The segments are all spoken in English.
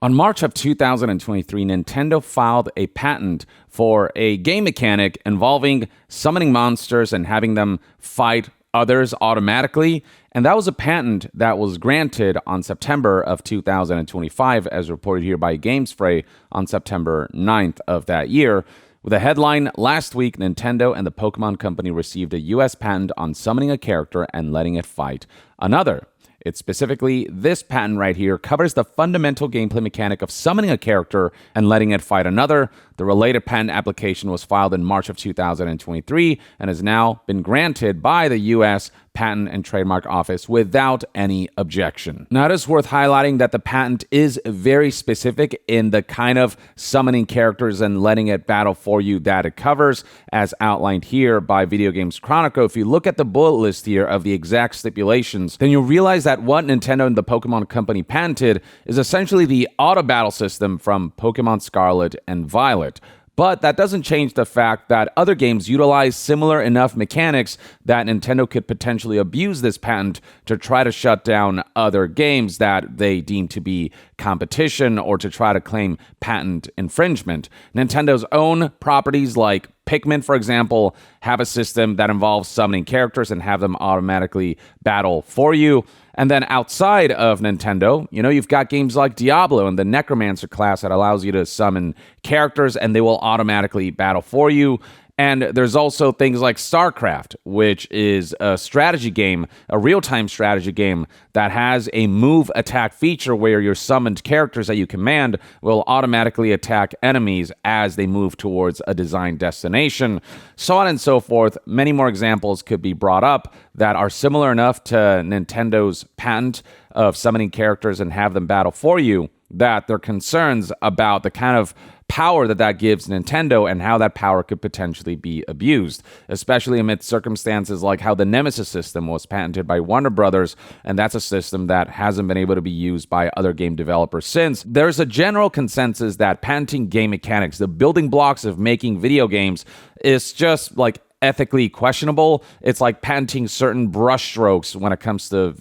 On March of 2023, Nintendo filed a patent for a game mechanic involving summoning monsters and having them fight others automatically. And that was a patent that was granted on September of 2025, as reported here by GameSpray on September 9th of that year. With a headline, last week, Nintendo and the Pokemon Company received a U.S. patent on summoning a character and letting it fight another. It's specifically, this patent right here covers the fundamental gameplay mechanic of summoning a character and letting it fight another. The related patent application was filed in March of 2023 and has now been granted by the U.S. Patent and Trademark Office without any objection. Now, it is worth highlighting that the patent is very specific in the kind of summoning characters and letting it battle for you that it covers, as outlined here by Video Games Chronicle. If you look at the bullet list here of the exact stipulations, then you'll realize that what Nintendo and the Pokemon Company patented is essentially the auto battle system from Pokemon Scarlet and Violet. But that doesn't change the fact that other games utilize similar enough mechanics that Nintendo could potentially abuse this patent to try to shut down other games that they deem to be competition or to try to claim patent infringement. Nintendo's own properties like Pikmin, for example, have a system that involves summoning characters and have them automatically battle for you. And then outside of Nintendo, you've got games like Diablo and the Necromancer class that allows you to summon characters and they will automatically battle for you. And there's also things like StarCraft, which is a strategy game, a real-time strategy game that has a move attack feature where your summoned characters that you command will automatically attack enemies as they move towards a designed destination. So on and so forth. Many more examples could be brought up that are similar enough to Nintendo's patent of summoning characters and have them battle for you, that there are concerns about the kind of power that gives Nintendo and how that power could potentially be abused, especially amid circumstances like how the Nemesis system was patented by Warner Brothers, and that's a system that hasn't been able to be used by other game developers since. There's a general consensus that patenting game mechanics, the building blocks of making video games, is just like ethically questionable. It's like patenting certain brushstrokes when it comes to,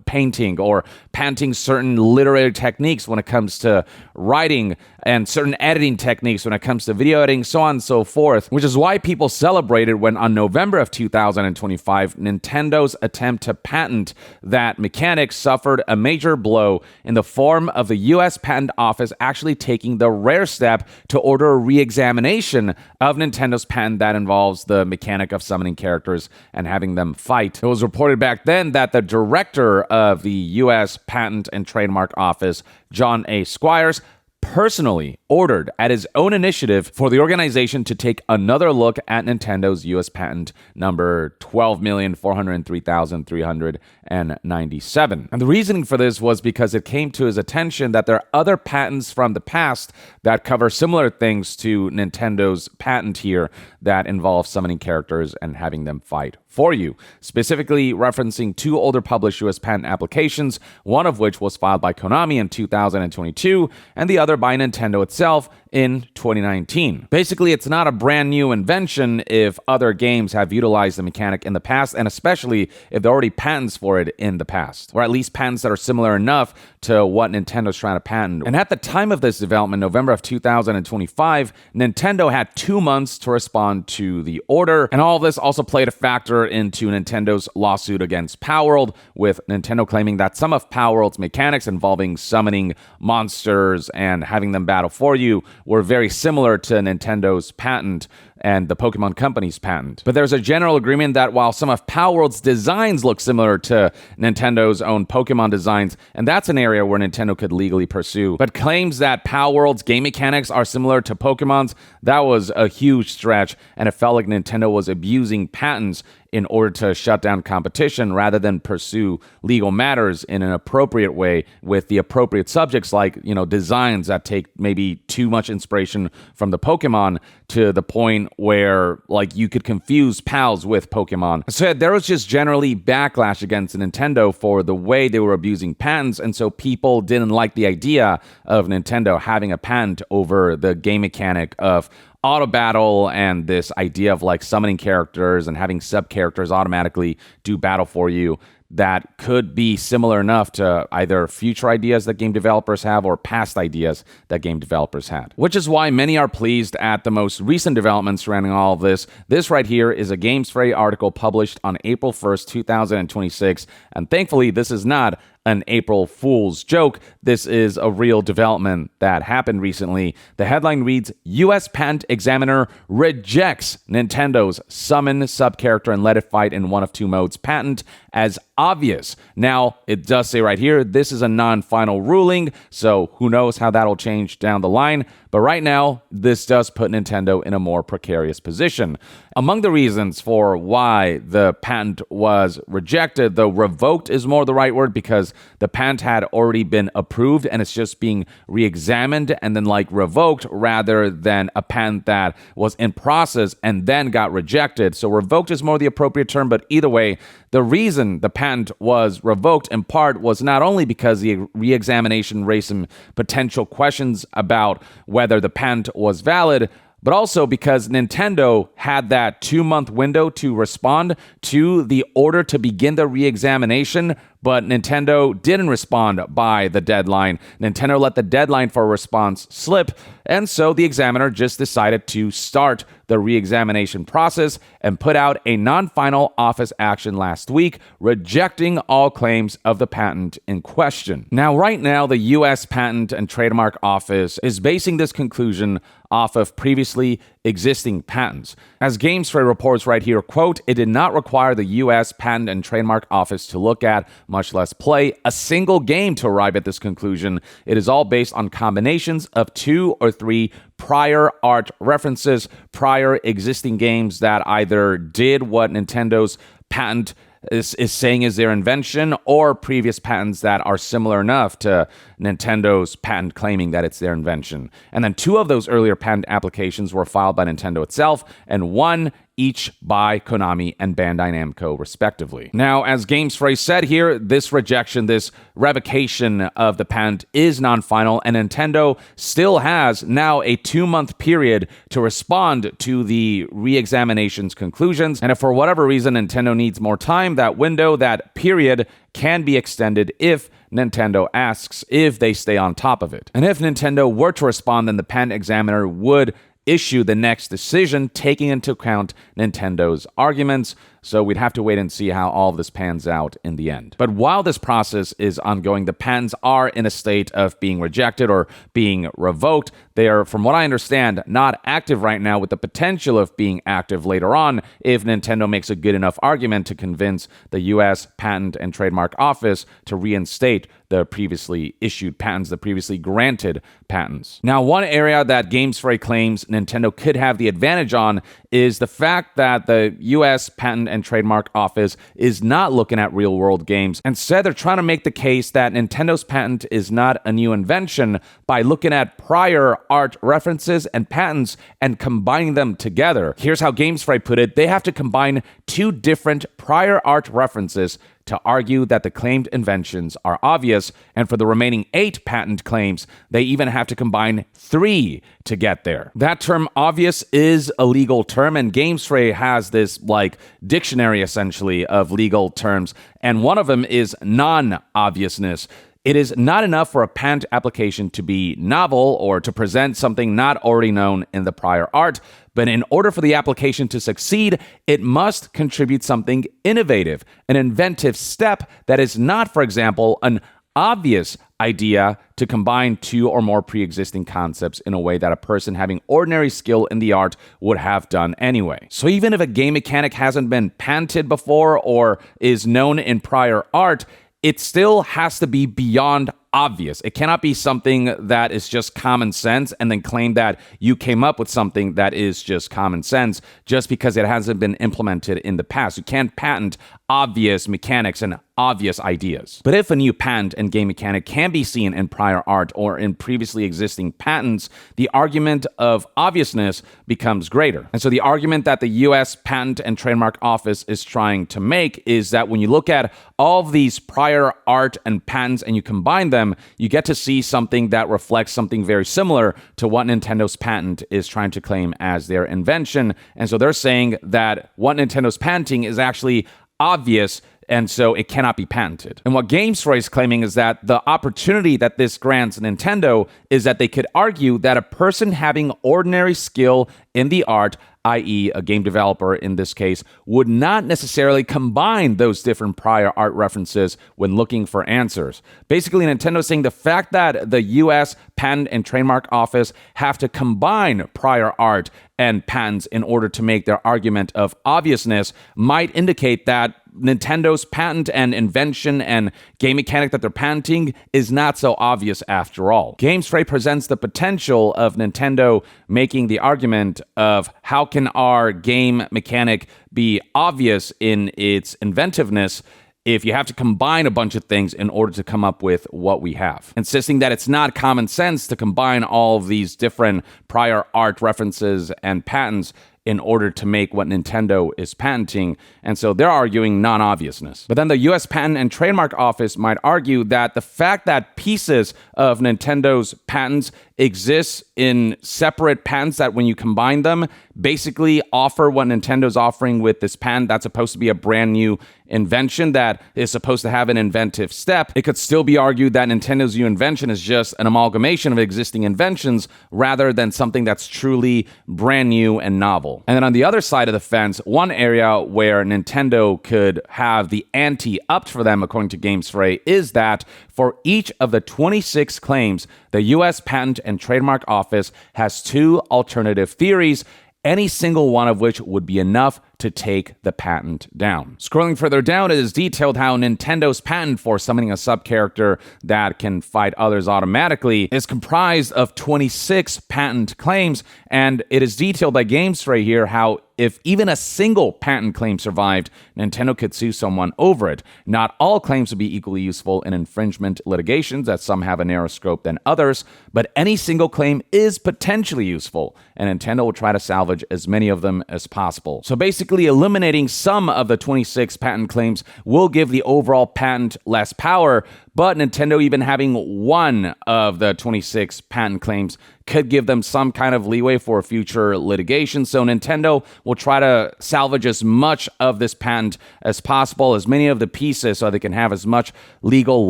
painting, or patenting certain literary techniques when it comes to writing, and certain editing techniques when it comes to video editing, so on and so forth, which is why people celebrated when on November of 2025, Nintendo's attempt to patent that mechanic suffered a major blow in the form of the U.S. Patent Office actually taking the rare step to order a re-examination of Nintendo's patent that involves the mechanic of summoning characters and having them fight. It was reported back then that the director of the U.S. Patent and Trademark Office, John A. Squires, personally ordered at his own initiative for the organization to take another look at Nintendo's U.S. patent number 12,403,397. And the reasoning for this was because it came to his attention that there are other patents from the past that cover similar things to Nintendo's patent here that involve summoning characters and having them fight for you, specifically referencing two older published U.S. patent applications, one of which was filed by Konami in 2022 and the other by Nintendo itself in 2019. Basically, it's not a brand new invention if other games have utilized the mechanic in the past, and especially if there are already patents for it in the past, or at least patents that are similar enough to what Nintendo's trying to patent. And at the time of this development, November of 2025, Nintendo had 2 months to respond to the order, and all of this also played a factor into Nintendo's lawsuit against Palworld, with Nintendo claiming that some of Palworld's mechanics involving summoning monsters and having them battle for you were very similar to Nintendo's patent and the Pokemon Company's patent. But there's a general agreement that while some of Palworld's designs look similar to Nintendo's own Pokemon designs, and that's an area where Nintendo could legally pursue, but claims that Palworld's game mechanics are similar to Pokemon's, that was a huge stretch, and it felt like Nintendo was abusing patents in order to shut down competition rather than pursue legal matters in an appropriate way with the appropriate subjects like, designs that take maybe too much inspiration from the Pokemon to the point where you could confuse pals with Pokemon. So there was just generally backlash against Nintendo for the way they were abusing patents, and so people didn't like the idea of Nintendo having a patent over the game mechanic of auto battle and this idea of like summoning characters and having sub characters automatically do battle for you that could be similar enough to either future ideas that game developers have or past ideas that game developers had. Which is why many are pleased at the most recent developments surrounding all of this. This right here is a GamesFrey article published on April 1st, 2026, and thankfully this is not an April Fool's joke. This is a real development that happened recently. The headline reads, U.S. Patent Examiner rejects Nintendo's summon sub-character and let it fight in one of two modes patent as obvious. Now, it does say right here, this is a non-final ruling, so who knows how that'll change down the line. But right now, this does put Nintendo in a more precarious position. Among the reasons for why the patent was rejected, though revoked is more the right word because the patent had already been approved and it's just being re-examined and then like revoked rather than a patent that was in process and then got rejected. So revoked is more the appropriate term, but either way, the reason the patent was revoked in part was not only because the re-examination raised some potential questions about whether the patent was valid, but also because Nintendo had that 2-month window to respond to the order to begin the re-examination, but Nintendo didn't respond by the deadline. Nintendo let the deadline for a response slip, and so the examiner just decided to start the re-examination process and put out a non-final office action last week, rejecting all claims of the patent in question. Now, right now, the U.S. Patent and Trademark Office is basing this conclusion off of previously existing patents. As GamesFrey reports right here, quote, it did not require the U.S. Patent and Trademark Office to look at, much less play, a single game to arrive at this conclusion. It is all based on combinations of 2 or 3 prior art references, prior existing games that either did what Nintendo's patent is saying is their invention, or previous patents that are similar enough to Nintendo's patent claiming that it's their invention. And then 2 of those earlier patent applications were filed by Nintendo itself, and 1 each by Konami and Bandai Namco, respectively. Now, as GamesFrey said here, this rejection, this revocation of the patent is non-final, and Nintendo still has now a 2-month period to respond to the re-examination's conclusions. And if for whatever reason Nintendo needs more time, that window, that period, can be extended if Nintendo asks, if they stay on top of it. And if Nintendo were to respond, then the patent examiner would issue the next decision, taking into account Nintendo's arguments. So we'd have to wait and see how all of this pans out in the end. But while this process is ongoing, the patents are in a state of being rejected or being revoked. They are, from what I understand, not active right now, with the potential of being active later on if Nintendo makes a good enough argument to convince the U.S. Patent and Trademark Office to reinstate the previously issued patents, the previously granted patents. Now, one area that GamesFrey claims Nintendo could have the advantage on is the fact that the U.S. Patent and Trademark Office is not looking at real-world games. Instead, they're trying to make the case that Nintendo's patent is not a new invention by looking at prior art references and patents and combining them together. Here's how GamesFrey put it. They have to combine 2 different prior art references to argue that the claimed inventions are obvious, and for the remaining 8 patent claims, they even have to combine 3 to get there. That term obvious is a legal term, and GamesFrey has this like dictionary essentially of legal terms, and one of them is non-obviousness. It is not enough for a patent application to be novel or to present something not already known in the prior art, but in order for the application to succeed, it must contribute something innovative, an inventive step that is not, for example, an obvious idea to combine 2 or more pre-existing concepts in a way that a person having ordinary skill in the art would have done anyway. So even if a game mechanic hasn't been patented before or is known in prior art, it still has to be beyond obvious. It cannot be something that is just common sense and then claim that you came up with something that is just common sense just because it hasn't been implemented in the past. You can't patent obvious mechanics and obvious ideas. But if a new patent and game mechanic can be seen in prior art or in previously existing patents, the argument of obviousness becomes greater. And so the argument that the U.S. Patent and Trademark Office is trying to make is that when you look at all of these prior art and patents and you combine them, them, you get to see something that reflects something very similar to what Nintendo's patent is trying to claim as their invention. And so they're saying that what Nintendo's patenting is actually obvious, and so it cannot be patented. And what GameSpray is claiming is that the opportunity that this grants Nintendo is that they could argue that a person having ordinary skill in the art, i.e. a game developer in this case, would not necessarily combine those different prior art references when looking for answers. Basically, Nintendo's saying the fact that the US Patent and Trademark Office have to combine prior art and patents in order to make their argument of obviousness might indicate that Nintendo's patent and invention and game mechanic that they're patenting is not so obvious after all. GameSpray presents the potential of Nintendo making the argument of how can our game mechanic be obvious in its inventiveness if you have to combine a bunch of things in order to come up with what we have. Insisting that it's not common sense to combine all of these different prior art references and patents in order to make what Nintendo is patenting, and so they're arguing non-obviousness. But then the US Patent and Trademark Office might argue that the fact that pieces of Nintendo's patents exist in separate patents that when you combine them basically offer what Nintendo's offering with this patent that's supposed to be a brand new invention that is supposed to have an inventive step, it could still be argued that Nintendo's new invention is just an amalgamation of existing inventions rather than something that's truly brand new and novel. And then on the other side of the fence, one area where Nintendo could have the ante upped for them, according to GameSpray, is that for each of the 26 claims, the US Patent and Trademark Office has two alternative theories, any single one of which would be enough to take the patent down. Scrolling further down, it is detailed how Nintendo's patent for summoning a sub-character that can fight others automatically is comprised of 26 patent claims, and it is detailed by GameSpray here how if even a single patent claim survived, Nintendo could sue someone over it. Not all claims would be equally useful in infringement litigations, as some have a narrower scope than others, but any single claim is potentially useful, and Nintendo will try to salvage as many of them as possible. So basically, eliminating some of the 26 patent claims will give the overall patent less power, but Nintendo even having one of the 26 patent claims could give them some kind of leeway for future litigation. So Nintendo will try to salvage as much of this patent as possible, as many of the pieces, so they can have as much legal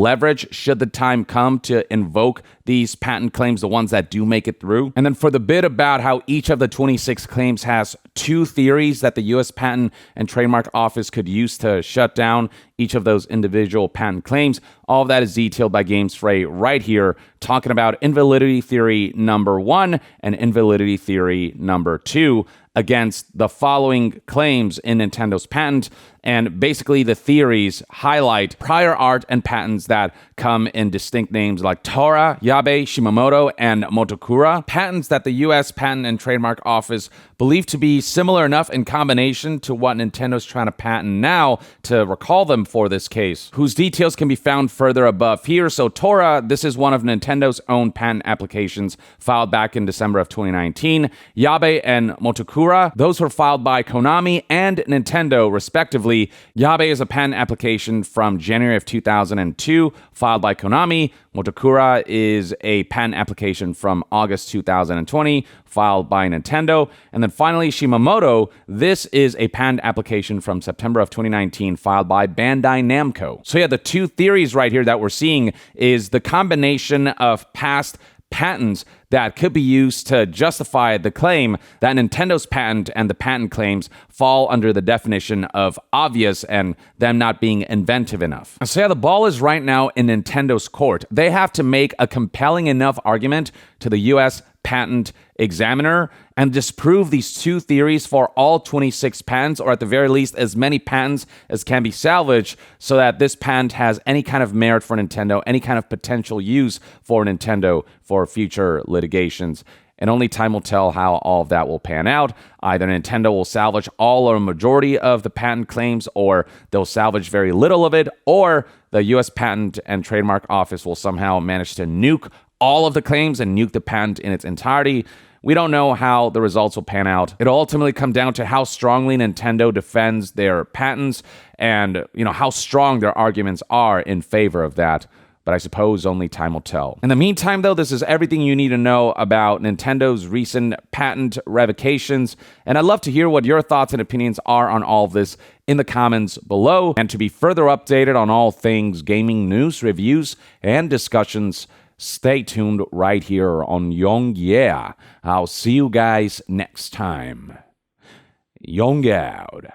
leverage should the time come to invoke these patent claims, the ones that do make it through. And then for the bit about how each of the 26 claims has two theories that the US Patent and Trademark Office could use to shut down each of those individual patent claims, all of that is detailed by GameSpray right here, talking about invalidity theory number 1 and invalidity theory number 2 against the following claims in Nintendo's patent. And basically the theories highlight prior art and patents that come in distinct names like Tora, Yabe, Shimamoto, and Motokura. Patents that the US Patent and Trademark Office believe to be similar enough in combination to what Nintendo's trying to patent now to recall them for this case, whose details can be found further above here. So Tora, this is one of Nintendo's own patent applications filed back in December of 2019. Yabe and Motokura, those were filed by Konami and Nintendo, respectively. Yabe is a patent application from January of 2002, filed by Konami. Motokura is a patent application from August 2020, filed by Nintendo. And then finally, Shimamoto, this is a patent application from September of 2019, filed by Bandai Namco. So yeah, the two theories right here that we're seeing is the combination of past patents that could be used to justify the claim that Nintendo's patent and the patent claims fall under the definition of obvious and them not being inventive enough. So yeah, the ball is right now in Nintendo's court. They have to make a compelling enough argument to the US Patent Examiner and disprove these two theories for all 26 patents, or at the very least as many patents as can be salvaged, so that this patent has any kind of merit for Nintendo, any kind of potential use for Nintendo for future litigations. And only time will tell how all of that will pan out. Either Nintendo will salvage all or a majority of the patent claims, or they'll salvage very little of it, or the US Patent and Trademark Office will somehow manage to nuke all of the claims and nuke the patent in its entirety. We don't know how the results will pan out. It'll ultimately come down to how strongly Nintendo defends their patents and, how strong their arguments are in favor of that. but I suppose only time will tell. In the meantime, though, this is everything you need to know about Nintendo's recent patent revocations, and I'd love to hear what your thoughts and opinions are on all of this in the comments below. And to be further updated on all things gaming news, reviews, and discussions, stay tuned right here on Young Yeah. I'll see you guys next time. Young out.